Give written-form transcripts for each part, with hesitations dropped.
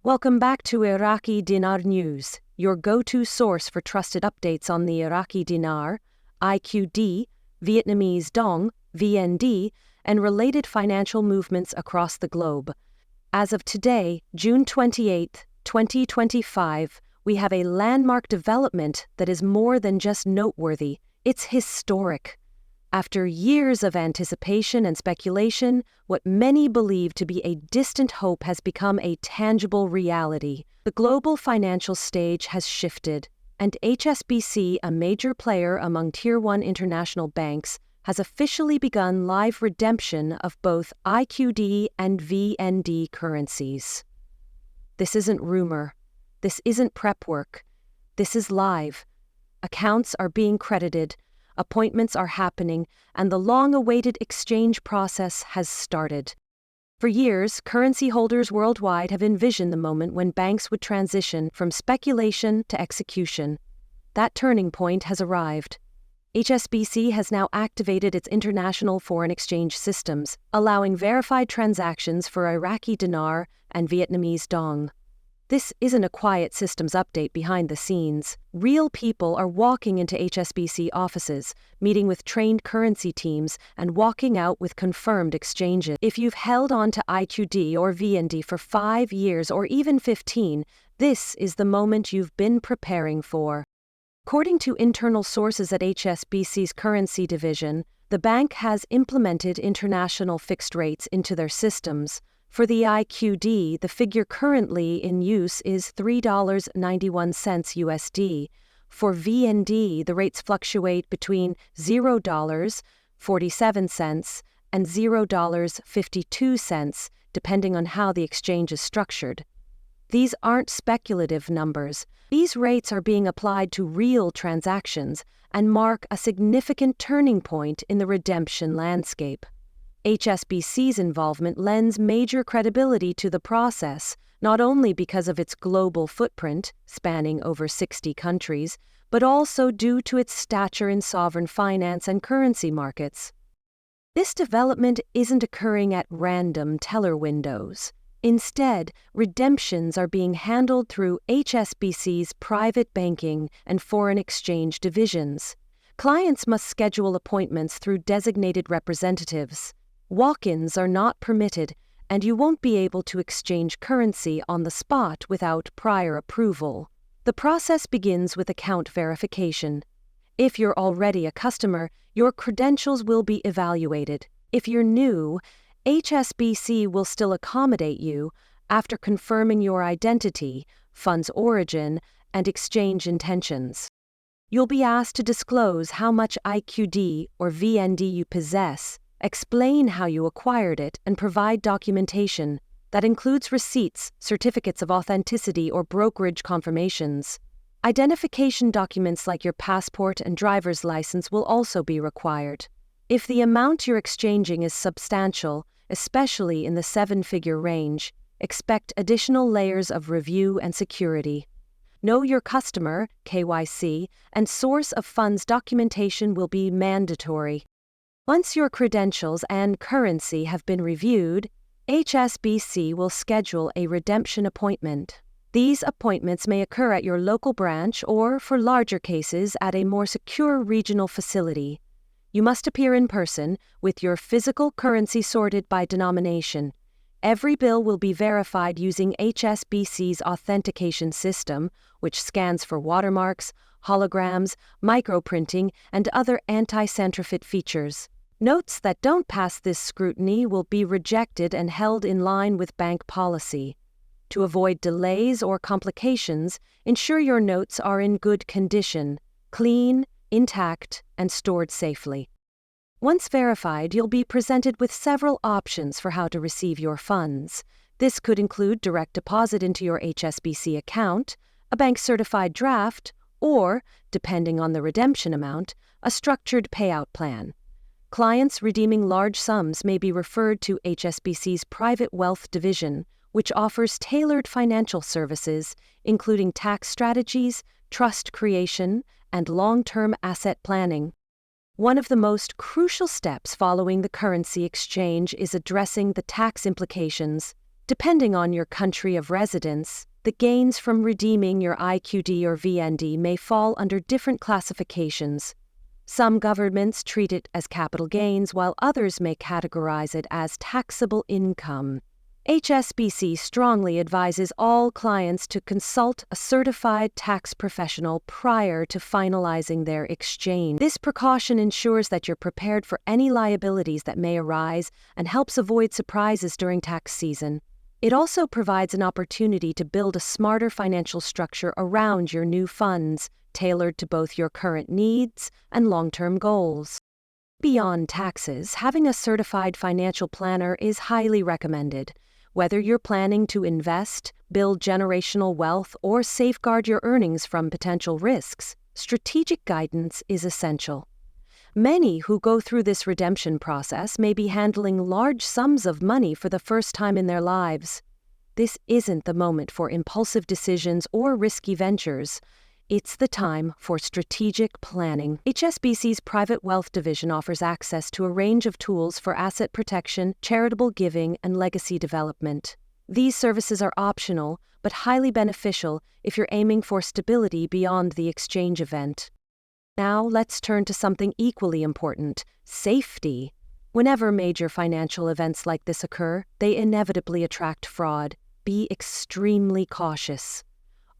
Welcome back to Iraqi Dinar News, your go-to source for trusted updates on the Iraqi dinar, IQD, Vietnamese dong, VND, and related financial movements across the globe. As of today, June 28, 2025, we have a landmark development that is more than just noteworthy, it's historic. After years of anticipation and speculation, what many believe to be a distant hope has become a tangible reality. The global financial stage has shifted, and HSBC, a major player among Tier 1 international banks, has officially begun live redemption of both IQD and VND currencies. This isn't rumor. This isn't prep work. This is live. Accounts are being credited, appointments are happening, and the long-awaited exchange process has started. For years, currency holders worldwide have envisioned the moment when banks would transition from speculation to execution. That turning point has arrived. HSBC has now activated its international foreign exchange systems, allowing verified transactions for Iraqi dinar and Vietnamese dong. This isn't a quiet systems update behind the scenes. Real people are walking into HSBC offices, meeting with trained currency teams, and walking out with confirmed exchanges. If you've held on to IQD or VND for 5 years or even 15, this is the moment you've been preparing for. According to internal sources at HSBC's currency division, the bank has implemented international fixed rates into their systems. For the IQD, the figure currently in use is $3.91 USD. For VND, the rates fluctuate between $0.47 and $0.52, depending on how the exchange is structured. These aren't speculative numbers. These rates are being applied to real transactions and mark a significant turning point in the redemption landscape. HSBC's involvement lends major credibility to the process, not only because of its global footprint, spanning over 60 countries, but also due to its stature in sovereign finance and currency markets. This development isn't occurring at random teller windows. Instead, redemptions are being handled through HSBC's private banking and foreign exchange divisions. Clients must schedule appointments through designated representatives. Walk-ins are not permitted, and you won't be able to exchange currency on the spot without prior approval. The process begins with account verification. If you're already a customer, your credentials will be evaluated. If you're new, HSBC will still accommodate you after confirming your identity, funds origin, and exchange intentions. You'll be asked to disclose how much IQD or VND you possess, explain how you acquired it, and provide documentation that includes receipts, certificates of authenticity, or brokerage confirmations. Identification documents like your passport and driver's license will also be required. If the amount you're exchanging is substantial, especially in the 7-figure range, expect additional layers of review and security. Know your customer, KYC, and source of funds documentation will be mandatory. Once your credentials and currency have been reviewed, HSBC will schedule a redemption appointment. These appointments may occur at your local branch or, for larger cases, at a more secure regional facility. You must appear in person with your physical currency sorted by denomination. Every bill will be verified using HSBC's authentication system, which scans for watermarks, holograms, microprinting, and other anti-counterfeit features. Notes that don't pass this scrutiny will be rejected and held in line with bank policy. To avoid delays or complications, ensure your notes are in good condition, clean, intact, and stored safely. Once verified, you'll be presented with several options for how to receive your funds. This could include direct deposit into your HSBC account, a bank-certified draft, or, depending on the redemption amount, a structured payout plan. Clients redeeming large sums may be referred to HSBC's Private Wealth Division, which offers tailored financial services, including tax strategies, trust creation, and long-term asset planning. One of the most crucial steps following the currency exchange is addressing the tax implications. Depending on your country of residence, the gains from redeeming your IQD or VND may fall under different classifications. Some governments treat it as capital gains, while others may categorize it as taxable income. HSBC strongly advises all clients to consult a certified tax professional prior to finalizing their exchange. This precaution ensures that you're prepared for any liabilities that may arise and helps avoid surprises during tax season. It also provides an opportunity to build a smarter financial structure around your new funds, tailored to both your current needs and long-term goals. Beyond taxes, having a certified financial planner is highly recommended. Whether you're planning to invest, build generational wealth, or safeguard your earnings from potential risks, strategic guidance is essential. Many who go through this redemption process may be handling large sums of money for the first time in their lives. This isn't the moment for impulsive decisions or risky ventures. It's the time for strategic planning. HSBC's Private Wealth Division offers access to a range of tools for asset protection, charitable giving, and legacy development. These services are optional, but highly beneficial if you're aiming for stability beyond the exchange event. Now let's turn to something equally important: safety. Whenever major financial events like this occur, they inevitably attract fraud. Be extremely cautious.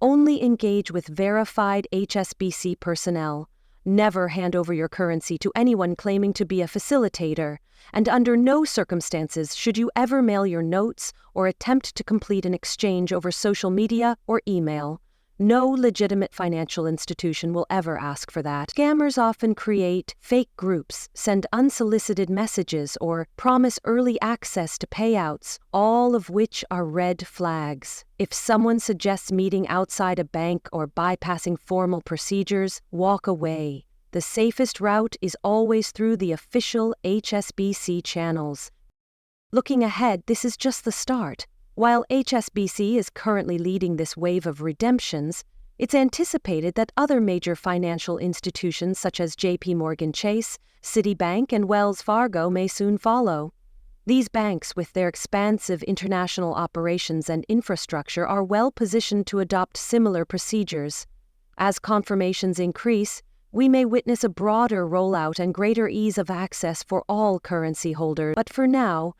Only engage with verified HSBC personnel. Never hand over your currency to anyone claiming to be a facilitator, and under no circumstances should you ever mail your notes or attempt to complete an exchange over social media or email. No legitimate financial institution will ever ask for that. Scammers often create fake groups, send unsolicited messages, or promise early access to payouts, all of which are red flags. If someone suggests meeting outside a bank or bypassing formal procedures, walk away. The safest route is always through the official HSBC channels. Looking ahead, this is just the start. While HSBC is currently leading this wave of redemptions, it's anticipated that other major financial institutions such as JP Chase, Citibank, and Wells Fargo may soon follow. These banks, with their expansive international operations and infrastructure, are well positioned to adopt similar procedures. As confirmations increase, we may witness a broader rollout and greater ease of access for all currency holders. But for now,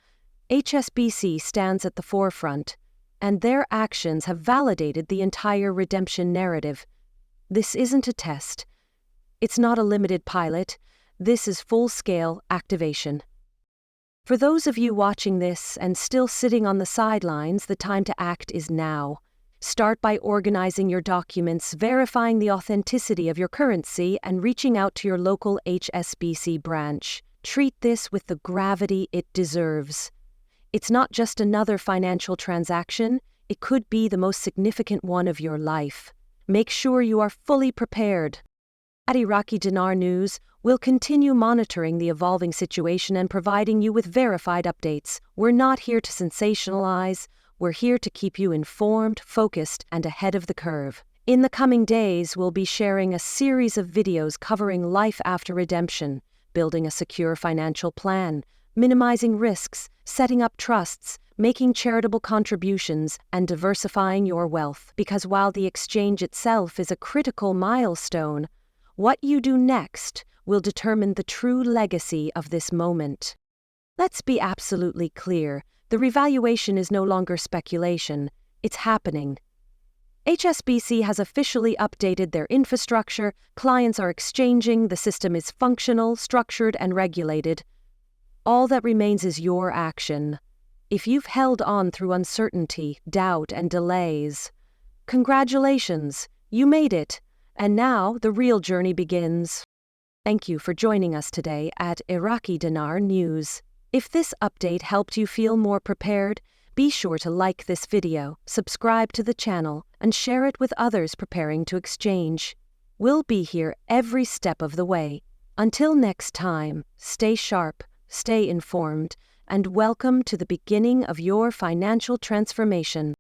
HSBC stands at the forefront, and their actions have validated the entire redemption narrative. This isn't a test. It's not a limited pilot. This is full-scale activation. For those of you watching this and still sitting on the sidelines, the time to act is now. Start by organizing your documents, verifying the authenticity of your currency, and reaching out to your local HSBC branch. Treat this with the gravity it deserves. It's not just another financial transaction, it could be the most significant one of your life. Make sure you are fully prepared. At Iraqi Dinar News, we'll continue monitoring the evolving situation and providing you with verified updates. We're not here to sensationalize, we're here to keep you informed, focused, and ahead of the curve. In the coming days, we'll be sharing a series of videos covering life after redemption, building a secure financial plan, minimizing risks, setting up trusts, making charitable contributions, and diversifying your wealth. Because while the exchange itself is a critical milestone, what you do next will determine the true legacy of this moment. Let's be absolutely clear, the revaluation is no longer speculation, it's happening. HSBC has officially updated their infrastructure, clients are exchanging, the system is functional, structured, and regulated. All that remains is your action. If you've held on through uncertainty, doubt, and delays, congratulations, you made it, and now the real journey begins. Thank you for joining us today at Iraqi Dinar News. If this update helped you feel more prepared, be sure to like this video, subscribe to the channel, and share it with others preparing to exchange. We'll be here every step of the way. Until next time, stay sharp, stay informed, and welcome to the beginning of your financial transformation.